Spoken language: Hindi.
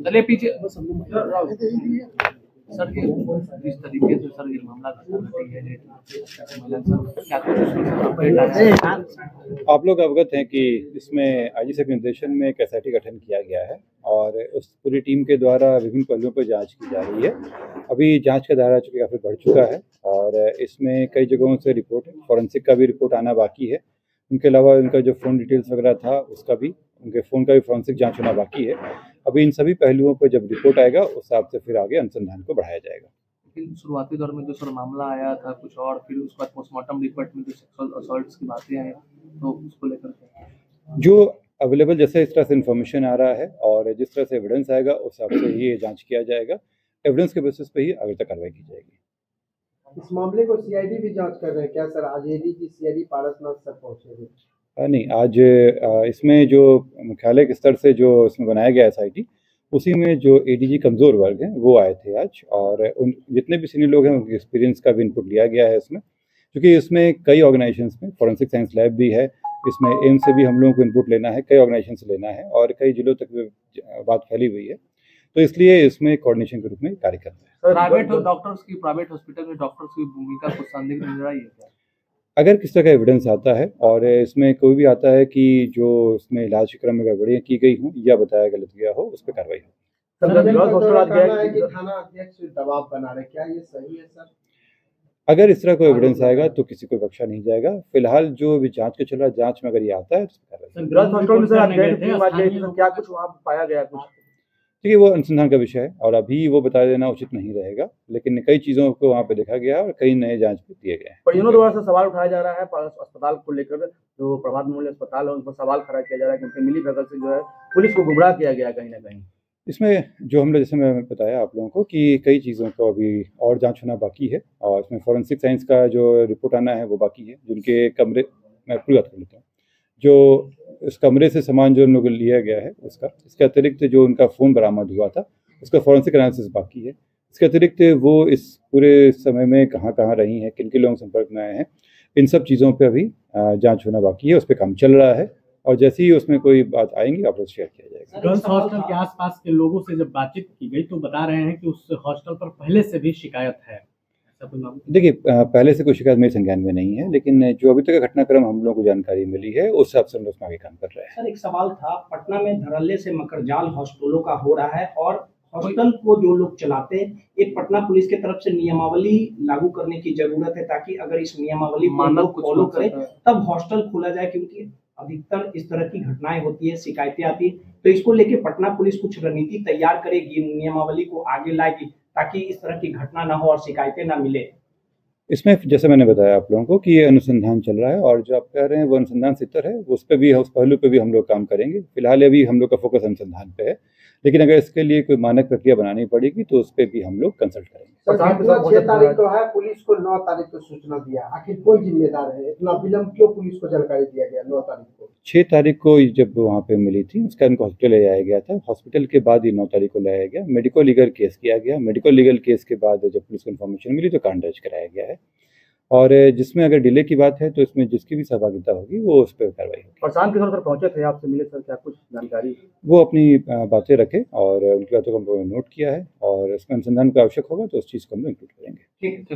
चलिए पीछे सर, ये जिस तरीके से सर ये मामला घटी है, क्या कुछ अपडेट आया है? आप लोग अवगत हैं कि इसमें आईजी साहब के निर्देशन में एक एसआईटी गठन किया गया है और उस पूरी टीम के द्वारा विभिन्न पहलुओं पर जांच की जा रही है। अभी जांच का दायरा चूँकि काफ़ी बढ़ चुका है और इसमें कई जगहों से रिपोर्ट, फॉरेंसिक का भी रिपोर्ट आना बाकी है। उनके अलावा उनका जो फ़ोन डिटेल्स वगैरह था उसका भी, उनके फ़ोन का भी फॉरेंसिक जाँच होना बाकी है। अभी इन सभी पहलुओं पर जब रिपोर्ट आएगा उस हिसाब से फिर आगे अनुसंधान को बढ़ाया जाएगा। लेकिन शुरुआती दौर में जो सर मामला आया था कुछ और, फिर उसके बाद पोस्टमार्टम रिपोर्ट में जो सेक्सुअल असॉल्ट्स की बातें आई, तो उसको लेकर जो अवेलेबल जैसे इस तरह से इन्फॉर्मेशन आ रहा है और जिस तरह से एविडेंस आएगा उस हिसाब से ही ये जांच किया जाएगा। एविडेंस के बेसिस पे ही आगे तक कार्रवाई की जाएगी। इस मामले को सीआईडी भी जांच कर रहे हैं क्या सर? आज एडीजी सीआईडी पारसनाथ सर पहुंचे? नहीं, आज इसमें जो मुख्यालय के स्तर से जो इसमें बनाया गया एसआईटी, उसी में जो एडीजी कमज़ोर वर्ग हैं वो आए थे आज, और उन जितने भी सीनियर लोग हैं उनके एक्सपीरियंस का भी इनपुट लिया गया है इसमें, क्योंकि इसमें कई ऑर्गेनाइजेशंस में फॉरेंसिक साइंस लैब भी है, इसमें एम्स से भी हम लोगों को इनपुट लेना है, कई ऑर्गेनाइजेशन से लेना है और कई जिलों तक बात फैली हुई है, तो इसलिए इसमें कोऑर्डिनेशन के रूप में कार्य कर रहे हैं। प्राइवेट हॉस्पिटल में डॉक्टर्स की भूमिका कुछ संदिग्ध नजर आई है क्या? अगर किस तरह का एविडेंस आता है और इसमें कोई भी आता है कि जो इसमें इलाज के क्रम में गड़बड़ियाँ की गई हों या बताया गलत गया हो, उस पर कार्रवाई हो। थाना अध्यक्ष दबाव बना रहे, क्या ये सही है सर? अगर इस तरह कोई एविडेंस आएगा तो किसी को बख्शा नहीं जाएगा। फिलहाल जो भी जांच के चल रहा है, जांच में अगर ये आता है तो क्या कुछ वहाँ पाया गया कुछ? देखिए, वो अनुसंधान का विषय है और अभी वो बता देना उचित नहीं रहेगा, लेकिन कई चीज़ों को वहाँ पे देखा गया और कई नए जांच भी दिए गए हैं। परिजनों द्वारा से सवाल उठाया जा रहा है अस्पताल को लेकर, जो प्रभात मूल्य अस्पताल है उन पर सवाल खड़ा किया जा रहा है कि उनके मिलीभगत से जो है पुलिस को गुमराह किया गया कहीं ना कहीं। इसमें जो हमने, जैसे मैं बताया आप लोगों को कि कई चीज़ों को अभी और जांच होना बाकी है और इसमें फॉरेंसिक साइंस का जो रिपोर्ट आना है वो बाकी है। जिनके कमरे, मैं पूरी बात कर लेता हूँ, जो इस कमरे से सामान जो उन लोगों को लिया गया है उसका, इसके अतिरिक्त जो उनका फ़ोन बरामद हुआ था उसका फॉरेंसिक एनालिसिस बाकी है। इसके अतिरिक्त वो इस पूरे समय में कहाँ कहाँ रही हैं, किन किन लोगों के संपर्क में आए हैं, इन सब चीज़ों पे अभी जांच होना बाकी है, उस पर काम चल रहा है और जैसे ही उसमें कोई बात आएंगी आप लोग शेयर किया जाएगा। गर्ल्स हॉस्टल के आसपास के लोगों से जब बातचीत की गई तो बता रहे हैं कि उस हॉस्टल पर पहले से भी शिकायत है, ऐसा कोई मामला? देखिए, पहले से कोई शिकायत मेरे संज्ञान में नहीं है, लेकिन जो अभी तक का घटनाक्रम हम लोग को जानकारी मिली है उस हिसाब से हम लोग आगे काम कर रहे हैं। सर, एक सवाल था, पटना में धड़ल्ले से मकरजाल हॉस्टलों का हो रहा है और हॉस्टल को जो लोग चलाते हैं, एक पटना पुलिस की तरफ से नियमावली लागू करने की जरूरत है ताकि अगर इस नियमावली को लोग फॉलो करें तब हॉस्टल खोला जाए, क्योंकि अधिकतर इस तरह की घटनाएं होती है, शिकायतें आती है, तो इसको लेके पटना पुलिस कुछ रणनीति तैयार करेगी, नियमावली को आगे लाएगी ताकि इस तरह की घटना ना हो और शिकायतें ना मिले। इसमें जैसे मैंने बताया आप लोगों को कि ये अनुसंधान चल रहा है और जो आप कह रहे हैं वो अनुसंधान सितर है, उस पर भी, उस पहलू पे भी हम लोग काम करेंगे। फिलहाल अभी हम लोग का फोकस अनुसंधान पे है, लेकिन अगर इसके लिए कोई मानक प्रक्रिया बनानी पड़ेगी तो उस पर भी हम लोग कंसल्ट करेंगे। 6 तारीख को है, पुलिस को 9 तारीख को सूचना दिया, आखिर कौन जिम्मेदार है? इतना विलम्ब क्यों पुलिस को जानकारी दिया गया 9 तारीख को? 6 तारीख को जब वहाँ पे मिली थी उसका इनको हॉस्पिटल ले जाया गया था, हॉस्पिटल के बाद ही 9 तारीख को लाया गया, मेडिकल लीगल केस किया गया, मेडिकल लीगल केस के बाद जब पुलिस को इन्फॉर्मेशन मिली तो कांड दर्ज कराया गया है और जिसमें अगर डिले की बात है तो इसमें जिसकी भी सहभागिता होगी वो उस पर कार्रवाई होगी। प्रशांत किशोर सर पहुंचे थे, आपसे मिले सर, क्या कुछ जानकारी? वो अपनी बातें रखे और उनकी बातों को हम लोगों ने नोट किया है और इसमें अनुसंधान का आवश्यक होगा तो उस चीज़ को हम लोग इंक्लूड करेंगे। ठीक।